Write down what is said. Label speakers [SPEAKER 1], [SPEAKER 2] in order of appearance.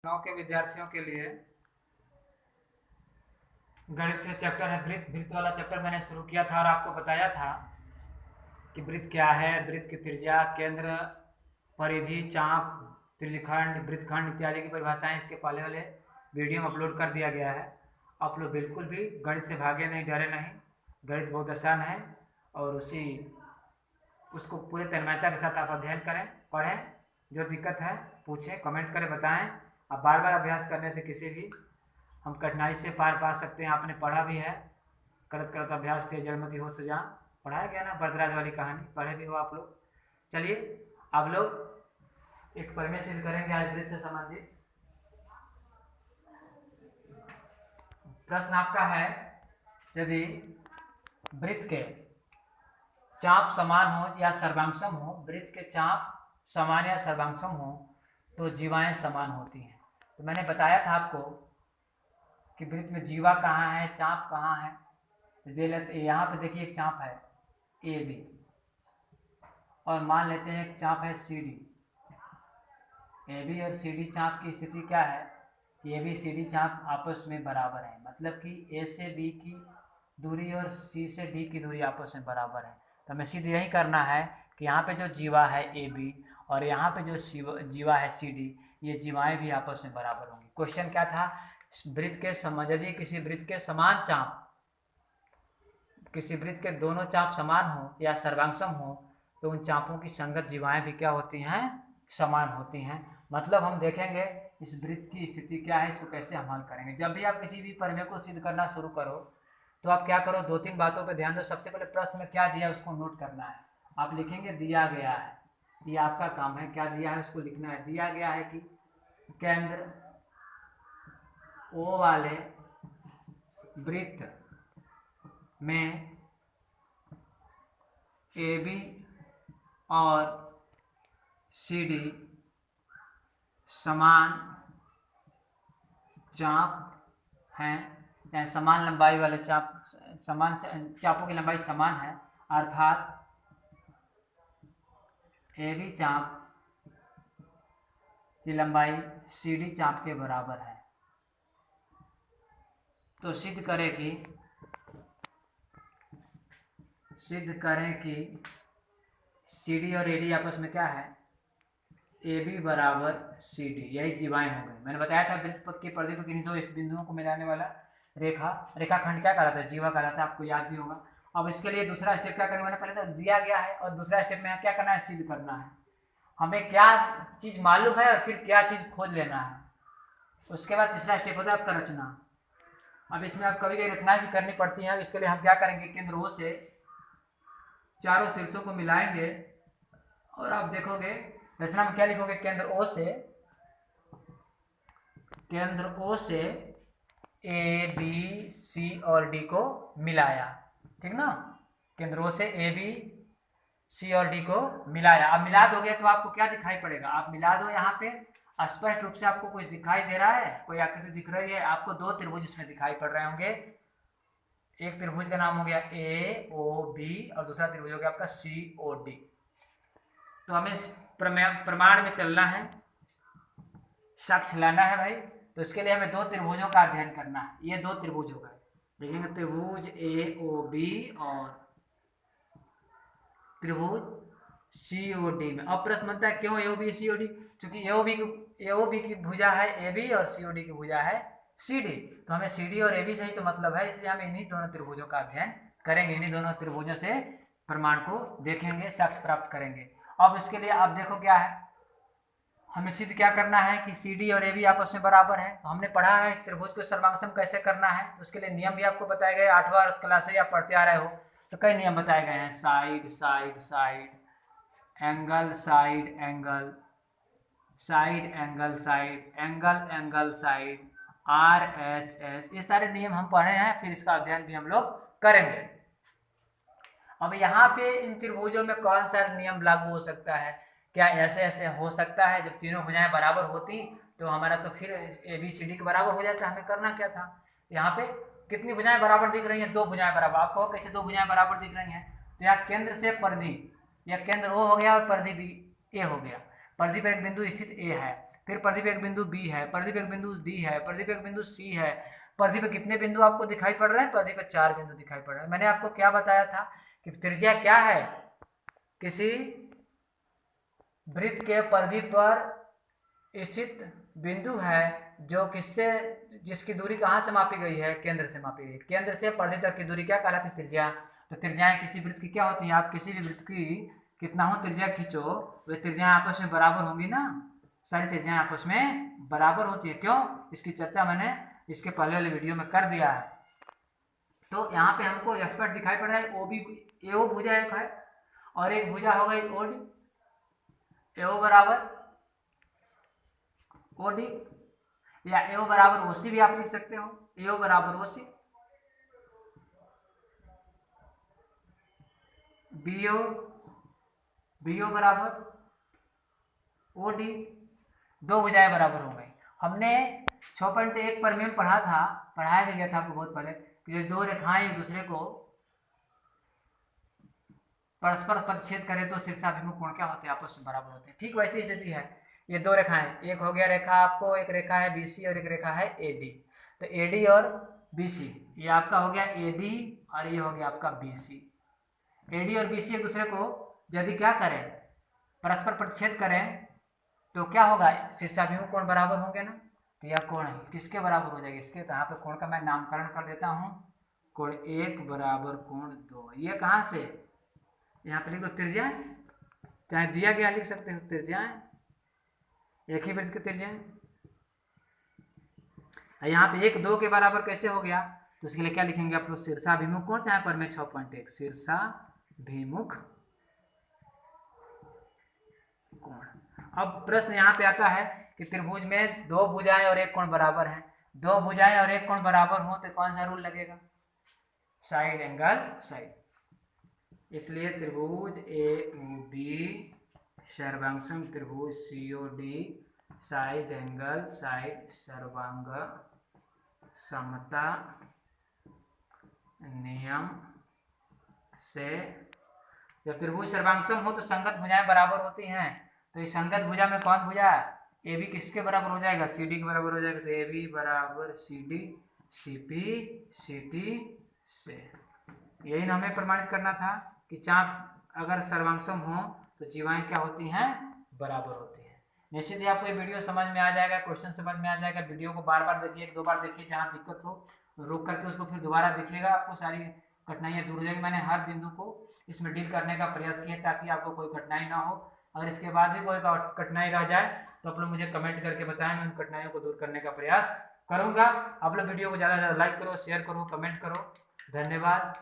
[SPEAKER 1] 9 के विद्यार्थियों के लिए गणित से चैप्टर है वृत्त। वृत्त वाला चैप्टर मैंने शुरू किया था और आपको बताया था कि वृत्त क्या है, वृत्त की त्रिज्या, केंद्र, परिधि, चाप, त्रिज्यखंड, वृत्तखंड इत्यादि की परिभाषाएं इसके पहले वाले वीडियो में अपलोड कर दिया गया है। आप लोग बिल्कुल भी गणित से भागे नहीं, डरे नहीं। गणित बहुत आसान है और उसको पूरे तन्मयता के साथ आप अध्ययन करें, पढ़ें। जो दिक्कत है पूछें, कमेंट करें, बताएं। आप बार बार अभ्यास करने से किसी भी हम कठिनाई से पार पा सकते हैं। आपने पढ़ा भी है, करत करत अभ्यास थे जलमति हो सजा, पढ़ाया गया ना बरदराज वाली कहानी, पढ़े भी हो आप लोग। चलिए आप लोग एक परिमेय सिद्ध करेंगे आज वृत्त से संबंधित। प्रश्न आपका है, यदि वृत्त के चाप समान हो या सर्वांगसम हो, वृत्त के चाप समान या सर्वांगसम हो तो जीवाएं समान होती हैं। तो मैंने बताया था आपको कि वृत्त में जीवा कहाँ है, चाप कहाँ है। दे लेते, यहाँ पे देखिए एक चाप है ए बी और मान लेते हैं एक चाप है सी डी। ए बी और सी डी चाप की स्थिति क्या है, ए बी सी डी चाप आपस में बराबर है, मतलब कि ए से बी की दूरी और सी से डी की दूरी आपस में बराबर है। तो हमें सीधे यही करना है कि यहाँ पे जो जीवा है ए बी और यहाँ पे जो जीवा है सी डी, ये जीवाएं भी आपस में बराबर होंगी। क्वेश्चन क्या था, वृत्त के यदि किसी वृत्त के समान चाप, किसी वृत्त के दोनों चाप समान हो या सर्वांगसम हो तो उन चापों की संगत जीवाएं भी क्या होती हैं, समान होती हैं। मतलब हम देखेंगे इस वृत्त की स्थिति क्या है, इसको कैसे हम हल करेंगे। जब भी आप किसी भी परिमेय को सिद्ध करना शुरू करो तो आप क्या करो, दो तीन बातों पर ध्यान दो। सबसे पहले प्रश्न में क्या दिया है उसको नोट करना है। आप लिखेंगे दिया गया है, ये आपका काम है, क्या दिया है उसको लिखना है। दिया गया है कि केंद्र ओ वाले वृत्त में ए बी और सी डी समान चाप हैं, या समान लंबाई वाले चाप, समान चापों की लंबाई समान है, अर्थात ए बी चाप की लंबाई सी डी चाप के बराबर है। तो सिद्ध करें कि सी डी और ए डी आपस में क्या है, ए बी बराबर सी डी, यही जीवाएं हो गई। मैंने बताया था वृत्त की परिधि पर किन्हीं दो बिंदुओं को मिलाने वाला रेखाखंड क्या कहलाता है, जीवा कहलाता है, आपको याद भी होगा। अब इसके लिए दूसरा स्टेप क्या करना, मैंने पहले तो दिया गया है और दूसरा स्टेप में क्या करना है, सिद्ध करना है। हमें क्या चीज़ मालूम है और फिर क्या चीज़ खोज लेना है। उसके बाद तीसरा स्टेप होता है आपका रचना। अब इसमें आप कभी कभी रचना भी करनी पड़ती है। इसके लिए हम क्या करेंगे, केंद्र ओ से चारों शीर्षों को मिलाएंगे और आप देखोगे रचना में क्या लिखोगे, केंद्र ओ से ए बी सी और डी को मिलाया, ठीक ना। केंद्र ओ से ए बी सी और डी को मिलाया। अब मिला दोगे तो आपको क्या दिखाई पड़ेगा, आप मिला दो, यहाँ पे स्पष्ट रूप से आपको कुछ दिखाई दे रहा है, कोई आकृति दिख रही है आपको। दो त्रिभुज इसमें दिखाई पड़ रहे होंगे। एक त्रिभुज का नाम हो गया ए ओ बी और दूसरा त्रिभुज हो गया आपका सी ओ डी। तो हमें प्रमाण में चलना है, साक्ष्य लाना है भाई। तो इसके लिए हमें दो त्रिभुजों का अध्ययन करना है। ये दो त्रिभुज हो गए, देखेंगे त्रिभुज ए ओ बी और त्रिभुज सी ओ डी में। अब प्रश्न बनता है क्यों ए O B C O D, क्योंकि ए ओ बी की भुजा है ए बी और सी ओ डी की भुजा है सी डी। तो हमें सी डी और ए बी से ही तो मतलब है, इसलिए हम इन्हीं दोनों त्रिभुजों का अध्ययन करेंगे। इन्हीं दोनों त्रिभुजों से प्रमाण को देखेंगे, साक्ष्य प्राप्त करेंगे। अब इसके लिए आप देखो क्या है, हमें सिद्ध क्या करना है कि सी डी और ए बी आपस में बराबर है। तो हमने पढ़ा है त्रिभुज को सर्वांगसम कैसे करना है, तो उसके लिए नियम भी आपको बताए गए। 8वां क्लास से आप पढ़ते आ रहे हो तो कई नियम बताए गए हैं, side side side, angle side angle, side angle side, angle angle side, R H S, ये सारे नियम हम पढ़े हैं। फिर इसका अध्ययन भी हम लोग करेंगे। अब यहाँ पे इन त्रिभुजों में कौन सा नियम लागू हो सकता है, क्या ऐसे ऐसे हो सकता है, जब तीनों भुजाएं बराबर होती तो हमारा तो फिर ए बी सी डी के बराबर हो जाता। हमें करना क्या था, यहाँ पे कितनी भुजाएं बराबर दिख रही हैं, दो भुजाएं बराबर। आप कहो कैसे दो भुजाएं बराबर दिख रही हैं, तो यहाँ केंद्र से परिधि, या केंद्र ओ हो गया और परिधि भी ए हो गया। प्रदीप एक बिंदु स्थित ए है, फिर प्रदीप एक बिंदु बी है, प्रदीप एक बिंदु डी है, प्रदीप एक बिंदु सी है। प्रदीप पे कितने बिंदु आपको दिखाई पड़ रहे हैं? प्रदीप पे 4 बिंदु दिखाई पड़ रहे हैं। मैंने आपको क्या बताया था कि त्रिज्या क्या है? किसी वृत्त के परिधि पर स्थित बिंदु है जो किससे, जिसकी दूरी कहाँ से मापी गई है? केंद्र से मापी गई। केंद्र से परिधि तक की दूरी क्या कहलाती है? त्रिज्या। तो त्रिज्याएं किसी वृत्त की क्या होती है? आप किसी भी वृत्त की कितना हो त्रिज्या खींचो, वे त्रिज्याएं आपस में बराबर होंगी ना। सारी त्रिज्याएं आपस में बराबर होती है। क्यों? इसकी चर्चा मैंने इसके पहले वाले वीडियो में कर दिया है। तो यहाँ पे हमको एक्सपर्ट दिखाई पड़ रहा है, ओ बी एओ भुजा एक है और एक भुजा हो गई ओ डी। एओ बराबर ओ डी या एओ बराबर ओसी भी आप लिख सकते हो। एओ बराबर ओसी, बीओ बीओ बराबर ओ डी, दो भुजाएं बराबर हो गई। हमने 6.1 पर में पढ़ाया भी गया था आपको बहुत पहले कि जो दो रेखाएं एक दूसरे को परस्पर प्रतिच्छेद करें तो शीर्षाभिमुख कोण क्या होते हैं? आपस में बराबर होते हैं। ठीक वैसी स्थिति है। ये दो रेखाएं, एक हो गया रेखा आपको, एक रेखा है बीसी और एक रेखा है एडी। तो एडी और बीसी ये आपका हो गया एडी और ये हो गया आपका बीसी। एडी और बीसी एक दूसरे को यदि क्या करें? परस्पर प्रतिच्छेद करें तो क्या होगा? शीर्षाभिमुख कोण बराबर होंगे ना। तो यह कोण है किसके बराबर हो जाएगा? इसके। तो यहाँ पे कोण का मैं नामकरण कर देता हूँ, कोण 1 बराबर कोण 2। ये कहाँ से? यहाँ पे लिख दो त्रिज्याएं, चाहे दिया गया लिख सकते हो त्रिज्याएं, एक ही वृत्त की त्रिज्याएं। यहाँ पे 1 2 के बराबर कैसे हो गया? तो उसके लिए क्या लिखेंगे आप लोग? शीर्षाभिमुख कोण, यहाँ पर मैं 6.1 शीर्षाभिमुख कोण। अब प्रश्न यहाँ पे आता है कि त्रिभुज में दो भुजाएं और एक कोण बराबर है। दो भुजाएं और एक कोण बराबर हो तो कौन सा रूल लगेगा? Side angle side. इसलिए त्रिभुज ए ओ बी सर्वांगसम त्रिभुज C O D side angle side सर्वांग समता नियम से, जब त्रिभुज सर्वांगसम हो तो संगत भुजाएं बराबर होती हैं। तो इस संगत भुजा में कौन भुजा है? ए बी किसके बराबर हो जाएगा? सी डी के बराबर हो जाएगा। तो ए बी बराबर C D, C P C T से। यही हमें प्रमाणित करना था कि चाप अगर सर्वांगसम हो तो जीवाएं क्या होती हैं? बराबर होती हैं। निश्चित ही आपको ये वीडियो समझ में आ जाएगा, क्वेश्चन समझ में आ जाएगा। वीडियो को बार बार देखिए, 1 2 बार देखिए, जहाँ दिक्कत हो रोक करके उसको फिर दोबारा देखिएगा, आपको सारी कठिनाइयाँ दूर हो जाएगी। मैंने हर बिंदु को इसमें डील करने का प्रयास किया ताकि आपको कोई कठिनाई ना हो। अगर इसके बाद भी कोई कठिनाई रह जाए तो आप लोग मुझे कमेंट करके बताएं, मैं उन कठिनाइयों को दूर करने का प्रयास करूंगा। आप लोग वीडियो को ज़्यादा से ज़्यादा लाइक करो, शेयर करो, कमेंट करो। धन्यवाद।